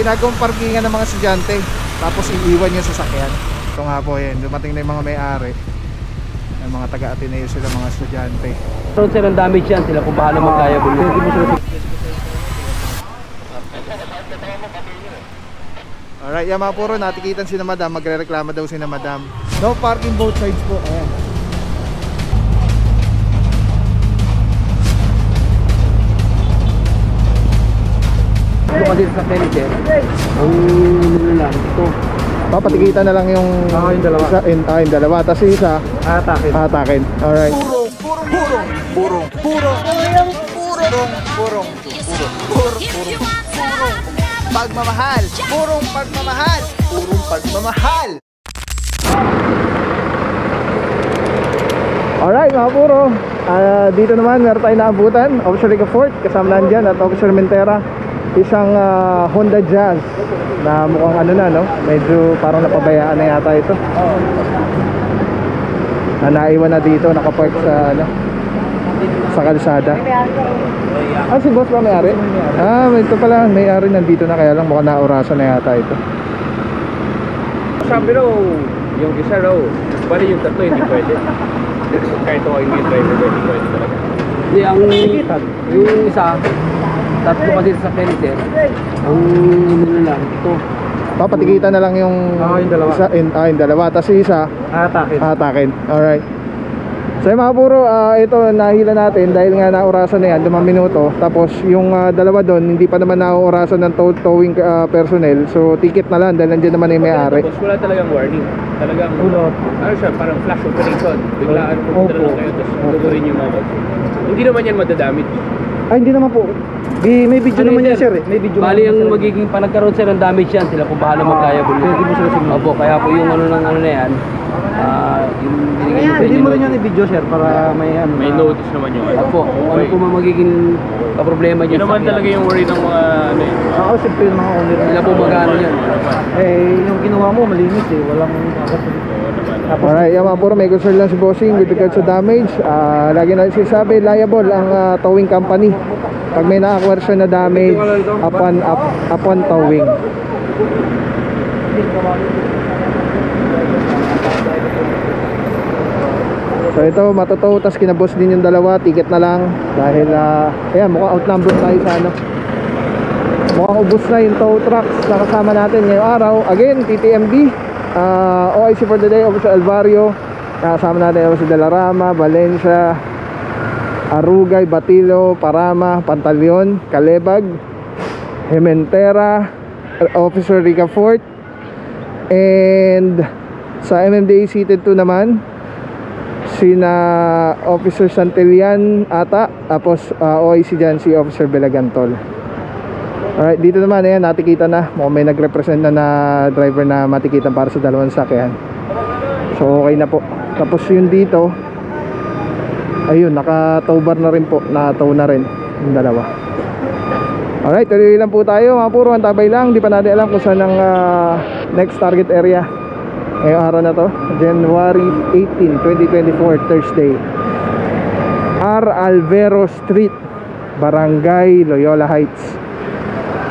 ginagawang parkingan ng mga estudyante, tapos iiwan yung sasakyan. Ito nga po yan, dumating na yung mga may-ari, yung mga taga-Ateneo sila, mga estudyante. So sir, ang damage yan, sila kung paano mag-liable. Alright, yan mga puro, natikitan si na madam, magre-reklama daw si na madam. No parking both sides po, ayan. Ito kasi sa Felice, ang lang, ito. Papatikitan na lang yung yung dalawa. Yung dalawa, tapos isa atakin. Alright. Purong pagmamahal. Purong pagmamahal. Alright mga puro, dito naman meron tayong naabutan, Officer Ricafort kasama nandyan at Officer Mentera. Isang Honda Jazz na mukhang ano na, no? Medyo parang napabayaan na yata ito. Naiwan na dito, nakapark sa ano, sa kalsada. Si boss ba may-ari? Ito pala, may-ari nandito na, kaya lang mukhang naurasan na yata ito. Sabi raw, yung isa raw, bali yung tatlo hindi pwede. Kahit ako yung driver, hindi pwede talaga. Hindi, yung isa, tatlo kasi sa Felice, ang lang, ito. Papatikitan na lang yung dalawa. Yung dalawa, tapos isa atakin. Alright. So yung mga puro, ito nahila natin dahil nga naurasan na yan, 5 minuto. Tapos yung dalawa doon, hindi pa naman naurasan ng towing personnel. So ticket na lang dahil nandiyan naman yung may-ari. Tapos wala talagang warning. Talagang, ano siya, parang flash operation. Biglaan po talaga kayo, tapos gugurin yung mga. Hindi naman yan madadamit. Hindi naman po. May video naman yan sir. May video. Bali ang magiging panagkaroon sir ng damage yan, sila kung bahala mag-liable. Opo, kaya po yung ano na yan, yung hindi mo rin yan i-video sir para may ano. May notice naman yung ano. Opo, ano po magiging problema dyan. Yun naman talaga yung worry ng mga ano eh. Siyempre yung mga owner. Sila po mag-ano yan. Yung ginawa mo malinis walang alright, yung mga puro, may concern lang si bossing with regards sa damage. Lagi na sinasabi, liable ang towing company pag may na-acquire siya na damage upon towing. So ito, matotow, tas kinaboss din yung dalawa, ticket na lang dahil ayan, mukhang outnumbered tayo sa ano. Mukhang ubos na yung tow trucks na kasama natin ngayong araw. Again, TTMB, OIC for the day, Officer Alvario, kasama natin Officer Delarama, Valencia, Arugay, Batilo, Parama, Pantaleon, Calebag, Hementera, Officer Ricafort, and sa MMDA seated 2 naman sina Officer Santillan ata, tapos OIC dyan si Officer Belagantol. Alright, dito naman ayan, natikita na, mukhang may nagrepresent na driver na matikitan para sa dalawang sakyan. So okay na po. Tapos yun dito, ayun, naka-tow bar na rin po, na-tow na rin yung dalawa. Alright, tuloy lang po tayo mga puro, antabay lang. Di pa natin alam kung saan ang next target area ngayong araw na to, January 18, 2024, Thursday. R. Alvero Street, Barangay Loyola Heights,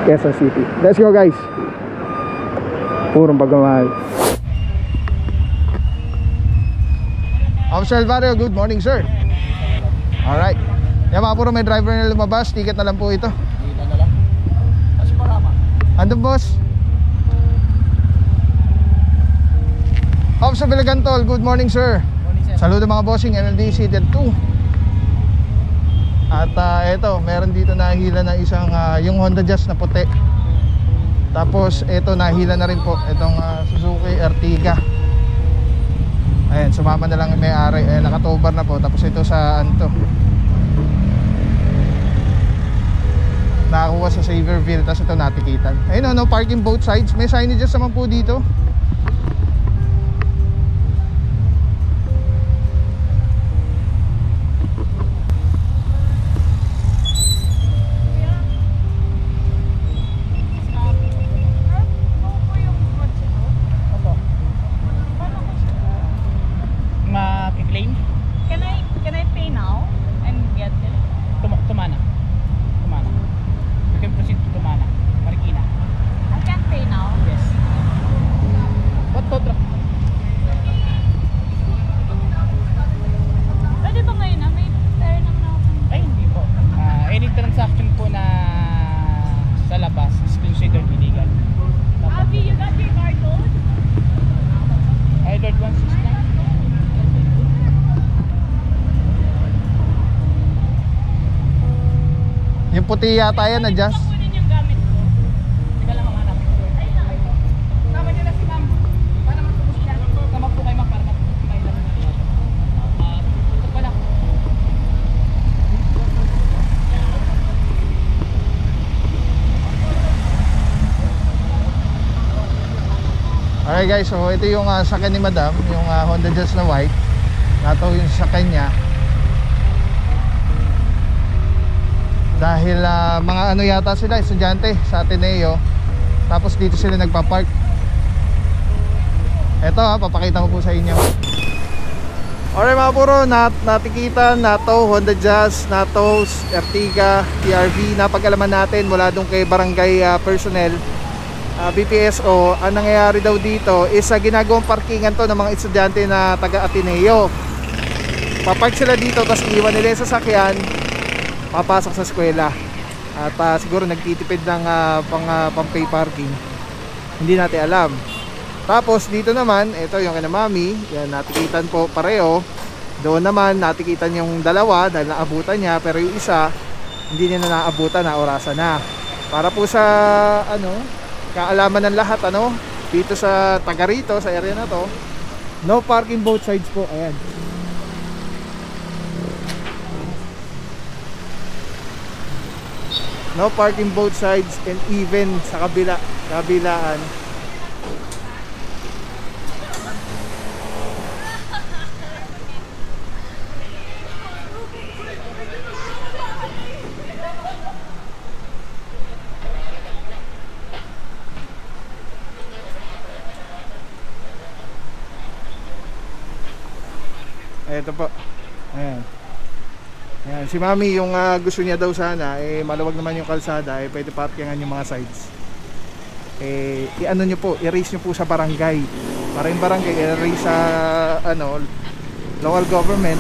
Quezon City. Let's go guys. Purong pagmamahal. Officer Alvario, good morning sir. Alright. Yan mga puro, may driver na lumabas, ticket na lang po ito. Kita na lang. Kasi Parama. Andun boss. Officer Belagantol, good morning sir. Morning sir. Saludo mga bossing, MMDA seated 2. At eto, meron dito nahila na isang yung Honda Jazz na puti. Tapos eto, nahila na rin po itong Suzuki Ertiga. Ayan, sumama na lang yung may-ari. Ayan, nakatobar na po. Tapos ito sa anto, nakakuha sa Saverville. Tapos ito natikitan. Ayun, no parking both sides. May signages naman po dito. Can I pay now and get it? Tumana. You can proceed to Tumana, Marikina. puti yata yan na Jazz. Kunin yung gamit ko. Teka lang mahanap. Sama niyo na si ma'am. Para matubos niya. Tama po kayo ma'am para matubos kayo lang. Ito pala. Alright guys, so ito yung sakyan ni Madam, yung Honda Jazz na white. Nataw yung sakyan niya. Dahil mga ano yata sila, estudyante sa Ateneo. Tapos dito sila nagpa-park. Ito papakita ko po sa inyo. Alright mga puro, natikitan, Nato, Honda Jazz, Nato, Ertiga, TRV. Napag-alaman natin mula doon kay barangay personnel, BPSO. Ang nangyayari daw dito is ginagawang parkingan to ng mga estudyante na taga Ateneo. Papark sila dito, tapos iwan nila yung sasakyan, papasok sa eskwela. At siguro nagtitipid ng pang-pay parking. Hindi natin alam. Tapos dito naman, ito yung kina Mami, yan, natikitan po pareho. Doon naman natikitan yung dalawa dahil naabutan niya, pero yung isa hindi niya na naabutan, na orasan na. Para po sa kaalaman ng lahat, dito sa taga rito, sa area na to, no parking both sides po. Ayan. No parking both sides, and even sa kabilaan. Ito po. Ayan. Ayan, si Mami yung gusto niya daw sana maluwag naman yung kalsada, pwede parkingan yung mga sides. I-ano niyo po, i-raise niyo po sa barangay. Para yung barangay i-raise sa local government,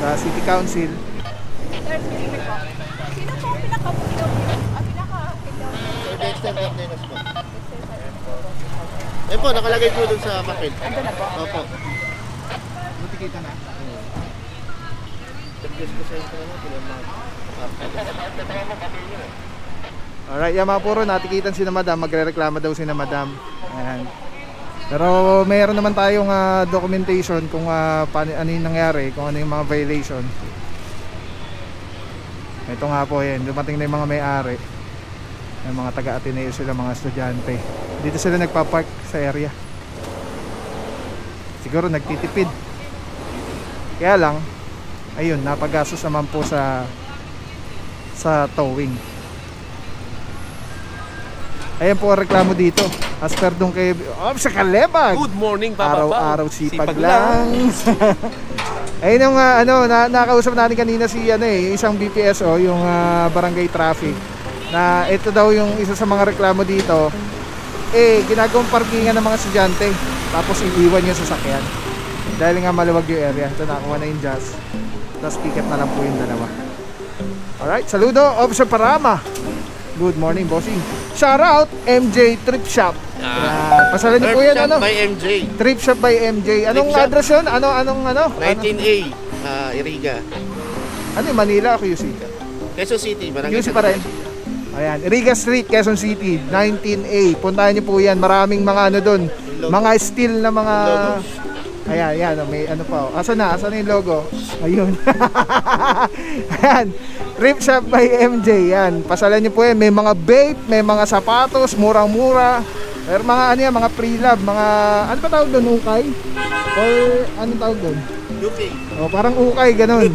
sa city council. Sir, sino po ang pinaka-pinaka? Po, nakalagay po dun sa papel. Ando na po? Opo. Buti kita na. Alright, yan mga puro, natikitan si na Madam, magre-reklama daw si na Madam. Ayan. Pero mayroon naman tayong documentation kung ano yung nangyari, kung ano yung mga violation. Ito nga po yan, dumating na yung mga may-ari. Yung mga taga-Ateneo sila, mga estudyante. Dito sila nagpa-park sa area. Siguro nagtitipid. Kaya lang, ayun, napagastos naman po sa towing. Ayan po ang reklamo dito. As per doon kay sa Kalebag. Good morning, Papa. Araw-araw sipag lang. Ayun yung nakausap natin kanina si yung isang BPSO, yung barangay traffic. Na ito daw yung isa sa mga reklamo dito. Ginagawang parkingan ng mga estudyante. Tapos iiwan yung sasakyan. Dahil nga maluwag yung area. Ito, nakakuha na yung Jazz. Tapos picket na lang po yung dalawa. Alright, saludo, Officer Parama. Good morning, bossing. Shout out, MJ Trip Shop. Pasalan niyo po yan, Trip Shop by MJ. Trip Shop by MJ. Anong Trip Shop? address yun? Anong 19A, Iriga. Ano yung Manila o QC? Quezon City, barangay. QC pa rin. Ayan, Iriga Street, Quezon City, 19A. Puntahan niyo po yan. Maraming mga doon. Mga steel na mga... Ayan, yan, may ano pa. Asa na yung logo? Ayun. Ayan, Trip Shop by MJ. Yan, pasalan niyo po yan. May mga vape, may mga sapatos, murang-mura. Pero mga mga pre-love, mga ano pa tawag doon, ukay? Or anong tawag doon? UK. Parang ukay, ganun.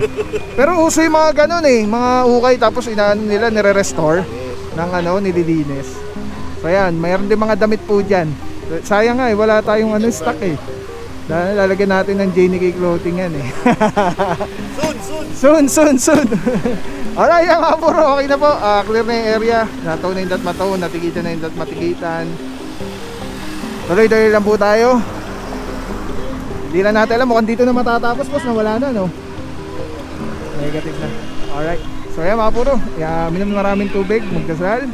Pero uso yung mga ganun mga ukay, tapos inaano nila, nire-restore ng nililinis. So yan, mayroon din mga damit po dyan. Sayang nga wala tayong stock Dahil lalagyan natin ng JNK clothing yan Soon. Alright, yan mga puro, okay na po. Clear na yung area. Nataw na yung mataw, natikitan na yung matikitan. Tuloy-tuloy lang po tayo. Hindi lang natin alam, mukhang dito na matatapos, boss, na wala na, no? Negative na. Alright. So yan mga puro, minum maraming tubig, magdasal,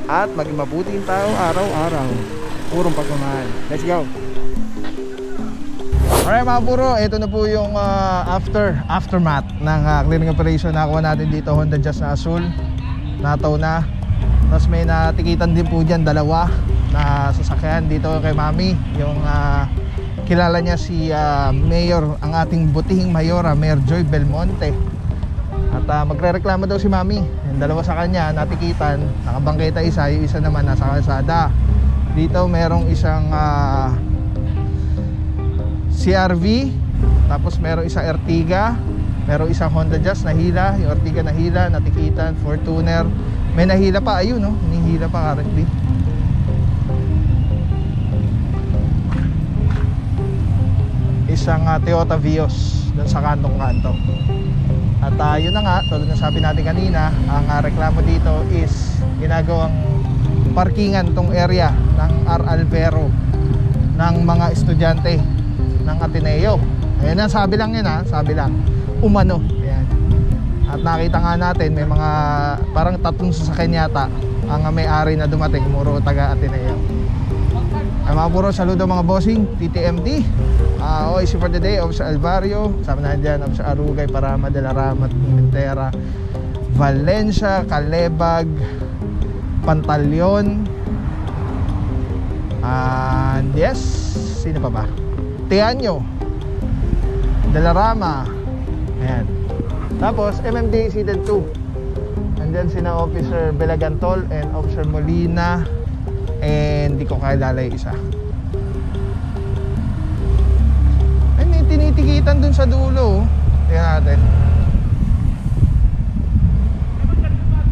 at maging mabuting tao araw-araw. Purong pagmamahal. Let's go. Alright mga puro, ito na po yung aftermath ng clearing operation na nakuha natin dito, Honda Jazz na Azul. nataw na. Tapos may natikitan din po dyan dalawa na sasakyan dito kay Mami. Yung kilala niya si Mayor, ang ating butihing Mayora, Mayor Joy Belmonte. At magre-reklamo daw si Mami. Yung dalawa sa kanya natikitan, nakabangketa isa, yung isa naman nasa kalsada. Dito merong isang CRV, tapos merong isang Ertiga, merong isang Honda Jazz nahila, yung Ertiga nahila, natikitan, Fortuner. May nahila pa, ayun no, hinihila pa currently. Isang Toyota Vios doon sa kantong-kanto. At yun na nga, tulad na sabi natin kanina, ang reklamo dito is ginagawang parkingan tong area ng R. Alvero ng mga estudyante ng Ateneo. Ayan na, sabi lang yun ha, sabi lang. Umano. Ayan. At nakita nga natin may mga parang 3 sasakyan yata ang may-ari na dumating, muro taga Ateneo. Ay mga puro, saludo mga bossing, TTMD. OIC for the day, Officer Alvario. Sama na dyan, Officer Arugay, Parama, De La Rama, Pimentera, Valencia, Calebag, Pantaleon. And yes, sino pa ba? Tianyo, De La Rama. Ayan. Tapos MMDA seated 2. Andyan sina Officer Belagantol and Officer Molina. And di ko kilala yung isa. Ay, may tinitikitan dun sa dulo. Tingnan natin.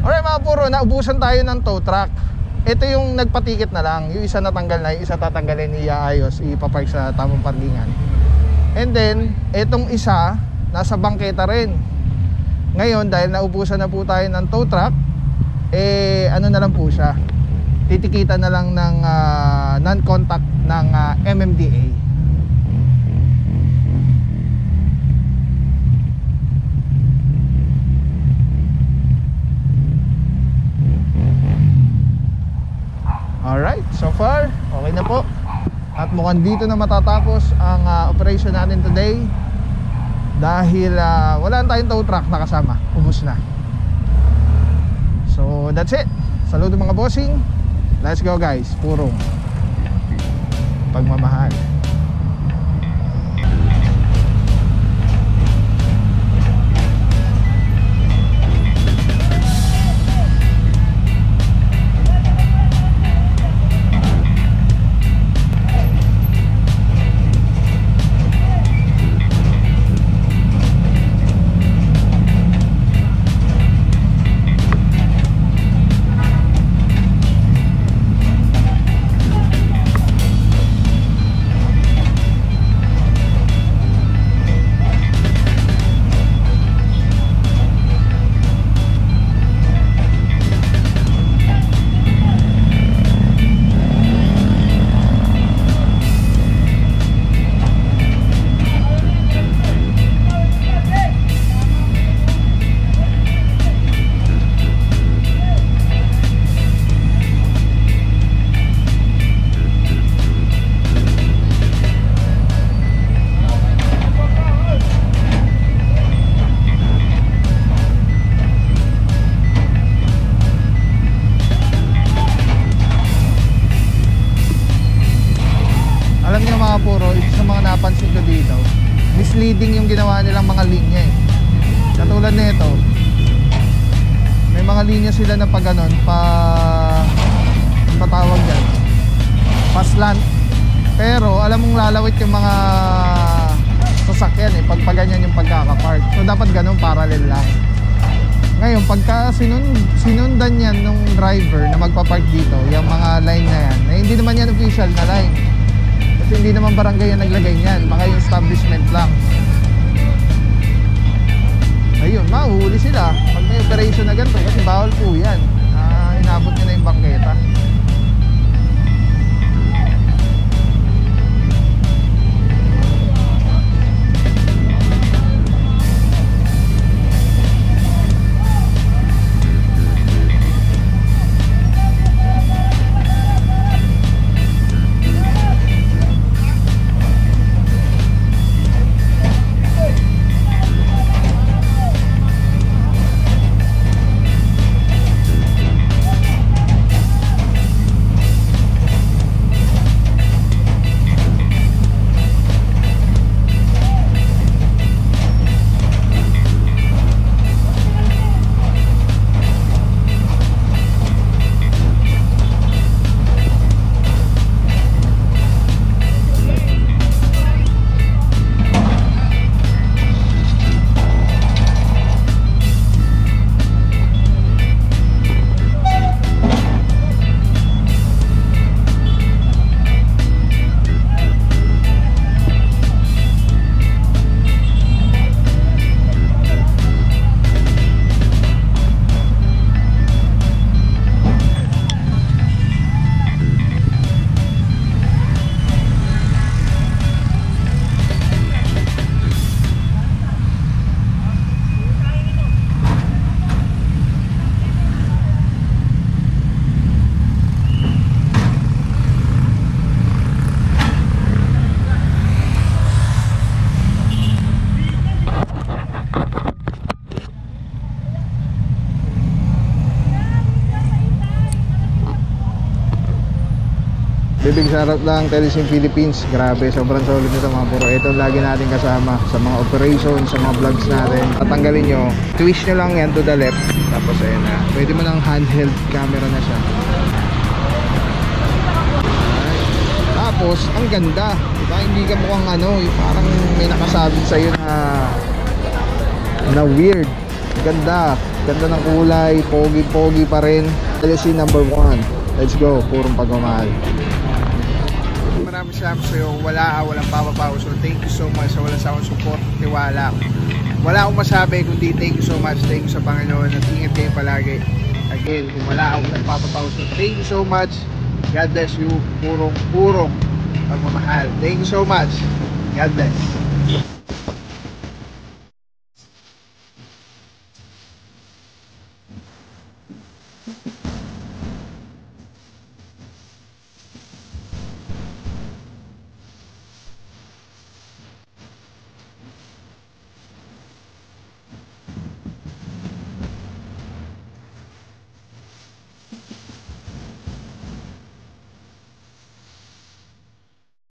Alright mga puro, naubusan tayo ng tow truck. Ito yung nagpatikit na lang. Yung isa natanggal na, yung isa tatanggalin, iaayos, ipapark sa tamang parkingan. And then, etong isa nasa bangketa rin. Ngayon, dahil naubusan na po tayo ng tow truck, ano na lang po siya, titikitan na lang ng non-contact ng MMDA. Alright, so far okay na po. At mukhang dito na matatapos ang operation natin today. Dahil wala tayong tow truck na kasama. Ubus na. So that's it. Saludo mga bossing. Let's go guys. Puro pagmamahal. Misleading yung ginawa nilang mga linya eh. Katulad nito, may mga linya sila na pag ganon, patawag dyan, paslant. Pero alam mong lalawit yung mga sasakyan eh, pag ganyan yung pagkakapark. So dapat ganon, parallel lang. Ngayon, pagka sinundan yan nung driver na magpapark dito, yung mga line na yan, eh, hindi naman yan official na line. Kasi hindi naman barangay yung naglagay niyan, baka yung establishment lang. Ayun, mahuhuli sila pag may operation na ganito kasi bawal po yan. Inabot nyo na yung bangketa. big shoutout lang Telesim Philippines. Grabe, sobrang solid nito mga bro. Ito lagi natin kasama sa mga operations, sa mga vlogs natin. Tatanggalin nyo, twist nyo lang yan to the left. Tapos ayun na, pwede mo ng handheld camera na siya. Tapos, ang ganda. Diba? Hindi ka mukhang ano, yung parang may nakasabi sa'yo na weird. Ganda. Ganda ng kulay. Pogi-pogi pa rin. LC number 1. Let's go. Purong pagmamahal. Maraming salamat sa'yo. Walang papapaw. So, thank you so much sa walang sawang support. Tiwala. Wala akong masabi kundi thank you so much. Thank you sa Panginoon. At ingat kayo palagi. Again, kung wala akong nagpapapaw. So, thank you so much. God bless you. Purong pagmamahal. Thank you so much. God bless.